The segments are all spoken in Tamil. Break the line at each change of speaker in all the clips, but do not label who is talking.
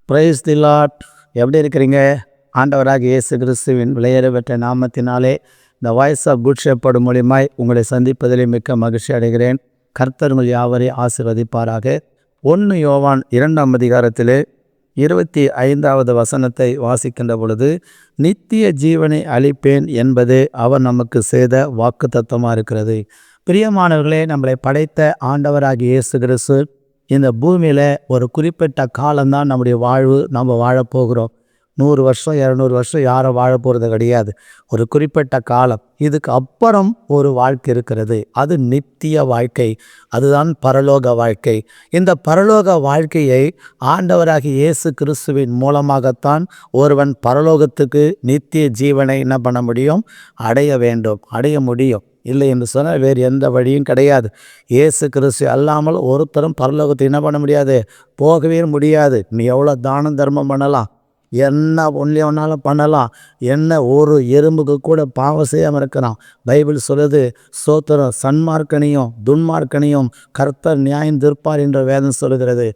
Praise the Lord. எப்படி இருக்கிறீங்க? ஆண்டவராக இயேசு கிறிஸ்துவின் விலையேற பெற்ற நாமத்தினாலே இந்த வாய்ஸ் ஆஃப் குட் ஷெப்பர்ட் மூலியமாய் உங்களை சந்திப்பதிலே மிக்க மகிழ்ச்சி அடைகிறேன். கர்த்தர் உங்கள் யாவரையும் ஆசீர்வதிப்பாராக. 1 யோவான் 2ஆம் அதிகாரத்திலே 25வது வசனத்தை வாசிக்கின்ற பொழுது, நித்திய ஜீவனை அளிப்பேன் என்பது அவர் நமக்கு செய்த வாக்குத்தத்தமாக இருக்கிறது. பிரியமானவர்களே, நம்மளை படைத்த ஆண்டவராகிய இயேசு கிறிஸ்து இந்த பூமியில் ஒரு குறிப்பிட்ட காலம்தான் நம்முடைய வாழ்வு. நம்ம வாழப்போகிறோம். 100 வருஷம் 200 வருஷம் யாரும் வாழ போகிறது கிடையாது. ஒரு குறிப்பிட்ட காலம். இதுக்கு அப்புறம் ஒரு வாழ்க்கை இருக்கிறது. அது நித்திய வாழ்க்கை. அதுதான் பரலோக வாழ்க்கை. இந்த பரலோக வாழ்க்கையை ஆண்டவராகிய இயேசு கிறிஸ்துவின் மூலமாகத்தான் ஒருவன் பரலோகத்துக்கு நித்திய ஜீவனை என்ன பண்ண முடியும்? அடைய முடியும். இல்லை என்று சொன்னால் வேறு எந்த வழியும் கிடையாது. இயேசு கிறிஸ்து அல்லாமல் ஒருத்தரும் பரலோகத்தை என்ன பண்ண முடியாது? போகவே முடியாது. நீ எவ்வளோ தானம் தர்மம் பண்ணலாம், என்ன ஒன்றாலும் பண்ணலாம், என்ன ஒரு எறும்புக்கு கூட பாவம் செய்யாமல் இருக்கிறான். பைபிள் சொல்லுது, சோத்திரம் சன்மார்க்கனையும் துன்மார்க்கனையும் கர்த்தர் நியாயம் தீர்ப்பார் என்ற வேதம் சொல்லுகிறது.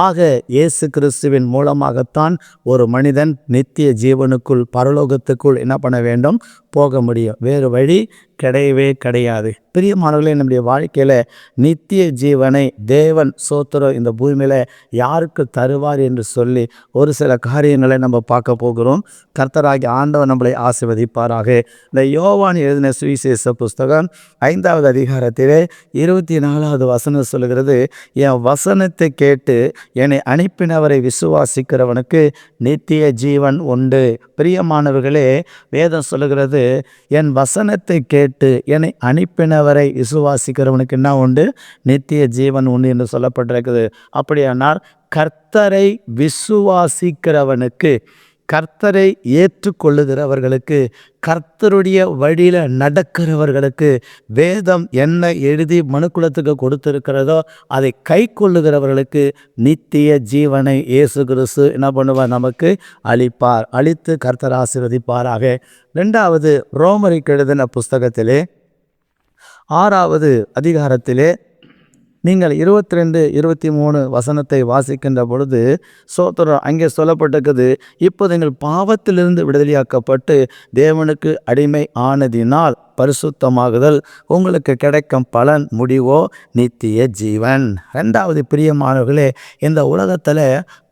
ஆக இயேசு கிறிஸ்துவின் மூலமாகத்தான் ஒரு மனிதன் நித்திய ஜீவனுக்குள் பரலோகத்துக்குள் என்ன பண்ண வேண்டும்? போக முடியும். வேறு வழி கிடையவே கிடையாது. பிரியமானவர்களே, நம்முடைய வாழ்க்கையில் நித்திய ஜீவனை தேவன் சோத்திரம் இந்த பூமியில் யாருக்கு தருவார் என்று சொல்லி ஒரு சில காரியங்களை நம்ம பார்க்க போகிறோம். கர்த்தராகிய ஆண்டவர் நம்மளை ஆசீர்வதிப்பாராக. இந்த யோவான் எழுதின சுவிசேஷ புஸ்தகம் 5வது அதிகாரத்திலே 24வது வசனம் சொல்லுகிறது, என் வசனத்தை கேட்டு என்னை அனுப்பினவரை விசுவாசிக்கிறவனுக்கு நித்திய ஜீவன் உண்டு. பிரியமானவர்களே, வேதம் சொல்லுகிறது, என் வசனத்தை கேட்டு என்னை அனுப்பினவரை விசுவாசிக்கிறவனுக்கு என்ன உண்டு? நித்திய ஜீவன் உண்டு என்று சொல்லப்பட்டிருக்குது. அப்படியானால் கர்த்தரை விசுவாசிக்கிறவனுக்கு, கர்த்தரை ஏற்றுக்கொள்ளுகிறவர்களுக்கு, கர்த்தருடைய வழியில் நடக்கிறவர்களுக்கு வேதம் என்ன எழுதி மனுக்குலத்துக்கு கொடுத்திருக்கிறதோ அதை கை கொள்ளுகிறவர்களுக்கு நித்திய ஜீவனை இயேசு கிறிஸ்து என்ன பண்ணுவார்? நமக்கு அளிப்பார். அளித்து கர்த்தர் ஆசீர்வதிப்பாராக. 2வது ரோமருக்கு எழுதின புஸ்தகத்திலே 6வது அதிகாரத்திலே நீங்கள் 22, 23 வசனத்தை வாசிக்கின்ற பொழுது சோத்திரம் அங்கே சொல்லப்பட்டிருக்குது, இப்போது நீங்கள் பாவத்திலிருந்து விடுதலையாக்கப்பட்டு தேவனுக்கு அடிமை ஆனதினால் பரிசுத்தமாகுதல் உங்களுக்கு கிடைக்கும் பலன் முடிவோ நித்திய ஜீவன். 2வது பிரியமானவர்களே, இந்த உலகத்தில்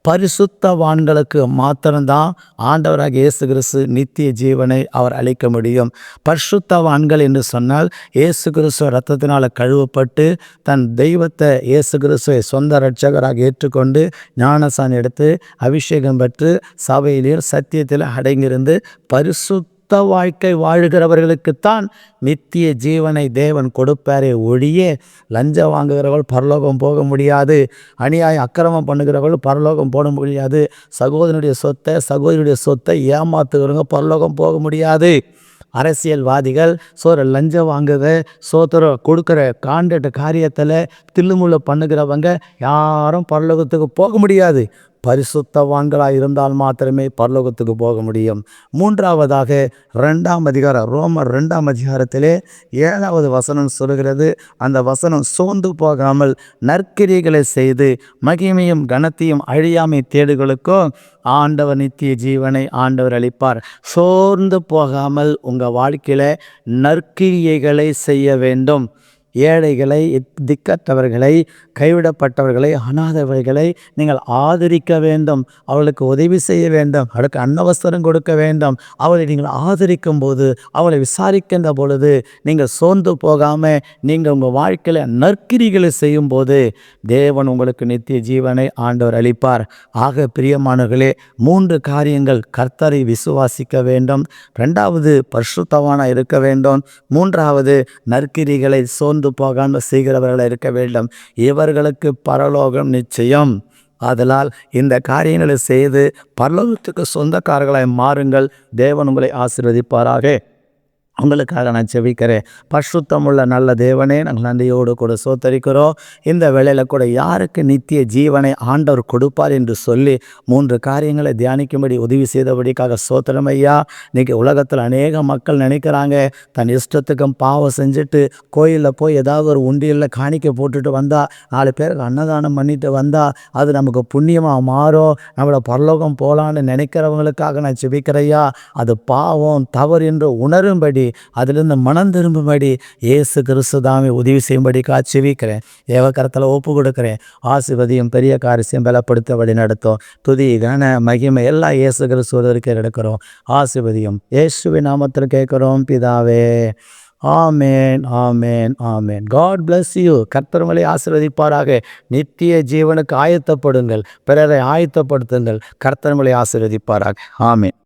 பரிசுத்தவான்களுக்கு மாத்திரம்தான் ஆண்டவராக இயேசு கிறிஸ்து நித்திய ஜீவனை அவர் அளிக்க முடியும். பரிசுத்தவான்கள் என்று சொன்னால் இயேசு கிறிஸ்துவ இரத்தத்தினால் கழுவப்பட்டு தன் தெய்வத்தை இயேசு கிறிஸ்துவை சொந்த இரட்சகராக ஏற்றுக்கொண்டு ஞானசான் எடுத்து அபிஷேகம் பெற்று சபையிலும் சத்தியத்தில் அடங்கியிருந்து பரிசுத்த வாழ்க்கை வாழுகிறவர்களுக்குத்தான் நித்திய ஜீவனை தேவன் கொடுப்பாரே ஒழிய லஞ்சம் வாங்குகிறவர்கள் பரலோகம் போக முடியாது. அநியாயம் அக்கிரமம் பண்ணுகிறவர்கள் பரலோகம் போக முடியாது. சகோதரனுடைய சொத்தை ஏமாத்துகிறவங்க பரலோகம் போக முடியாது. அரசியல்வாதிகள் லஞ்சம் வாங்குற கொடுக்குற காண்ட்ராக்ட் காரியத்தில் தில்லுமுள்ள பண்ணுகிறவங்க யாரும் பரலோகத்துக்கு போக முடியாது. பரிசுத்தவான்களாக இருந்தால் மாத்திரமே பரலோகத்துக்கு போக முடியும். 3வதாக 2ஆம் அதிகாரம் ரோமர் 2ஆம் அதிகாரத்திலே 7வது வசனம் சொல்கிறது, அந்த வசனம் சோர்ந்து போகாமல் நற்கிரியைகளை செய்து மகிமையும் கனத்தையும் அழியாமை தேடுகளுக்கோ ஆண்டவர் நித்திய ஜீவனை ஆண்டவர் அளிப்பார். சோர்ந்து போகாமல் உங்கள் வாழ்க்கையில் நற்கிரியைகளை செய்ய வேண்டும். ஏழைகளை, திக்கற்றவர்களை, கைவிடப்பட்டவர்களை, அனாதவர்களை நீங்கள் ஆதரிக்க வேண்டும். அவளுக்கு உதவி செய்ய வேண்டும். அவளுக்கு அன்னவஸ்திரம் கொடுக்க வேண்டும். அவளை நீங்கள் ஆதரிக்கும் போது, அவளை விசாரிக்கின்ற பொழுது நீங்கள் சோர்ந்து போகாமல் நீங்கள் உங்கள் வாழ்க்கையில் நற்கிரிகளை செய்யும் போது தேவன் உங்களுக்கு நித்திய ஜீவனை ஆண்டவர் அளிப்பார். ஆக பிரியமானவர்களே, 3 காரியங்கள்: கர்த்தரை விசுவாசிக்க வேண்டும், 2வது பரிசுத்தவானாக இருக்க வேண்டும், 3வது நற்கிரிகளை சோர்ந்து போகாமல் செய்கிறவர்களாக இருக்க வேண்டும். இவர்களுக்கு பரலோகம் நிச்சயம். ஆதலால் இந்த காரியங்களை செய்து பரலோகத்துக்கு சொந்தக்காரர்களாய் மாறுங்கள். தேவன் உங்களை ஆசீர்வதிப்பாராக. உங்களுக்காக நான் செபிக்கிறேன். பரிசுத்தமுள்ள நல்ல தேவனே, நாங்கள் நன்றியோடு கூட ஸ்தோத்தரிக்கிறோம். இந்த வேளையில் கூட யாருக்கு நித்திய ஜீவனை ஆண்டவர் கொடுப்பார் என்று சொல்லி 3 காரியங்களை தியானிக்கும்படி உதவி செய்தபடிக்காக ஸ்தோத்திரம் ஐயா. இன்றைக்கி உலகத்தில் அநேக மக்கள் நினைக்கிறாங்க, தன் இஷ்டத்துக்கும் பாவம் செஞ்சுட்டு கோயிலில் போய் ஏதாவது ஒரு உண்டியலில் காணிக்கை போட்டுட்டு வந்தால், 4 பேருக்கு அன்னதானம் பண்ணிட்டு வந்தால் அது நமக்கு புண்ணியமாக மாறும், நம்மளை பரலோகம் போகலான்னு நினைக்கிறவங்களுக்காக நான் செபிக்கிறையா. அது பாவம் தவறு என்று உணரும்படி, அதிலிருந்து மனம் திரும்பும்படி இயேசு கிறிஸ்து தாமே உதவி செய்யும்படி காட்சிவிக்கிறேன். தேவக்கரத்தில் ஒப்பு கொடுக்கிறேன். ஆசீர்வதியும், பெரிய காரியம் பலப்படுத்த வழி நடத்தும். துதி கன மகிமை எல்லாம் இயேசு கிறிஸ்துவதற்கு எடுக்கிறோம். ஆசீர்வதியும் இயேசுவின் நாமத்தில் கேட்கிறோம் பிதாவே. ஆமேன், ஆமேன், ஆமேன். God bless you. கர்த்தர் உங்களை ஆசீர்வதிப்பாராக. நித்திய ஜீவனுக்கு ஆயத்தப்படுங்கள், பிறரை ஆயத்தப்படுத்துங்கள். கர்த்தர் உங்களை ஆசீர்வதிப்பாராக. ஆமேன்.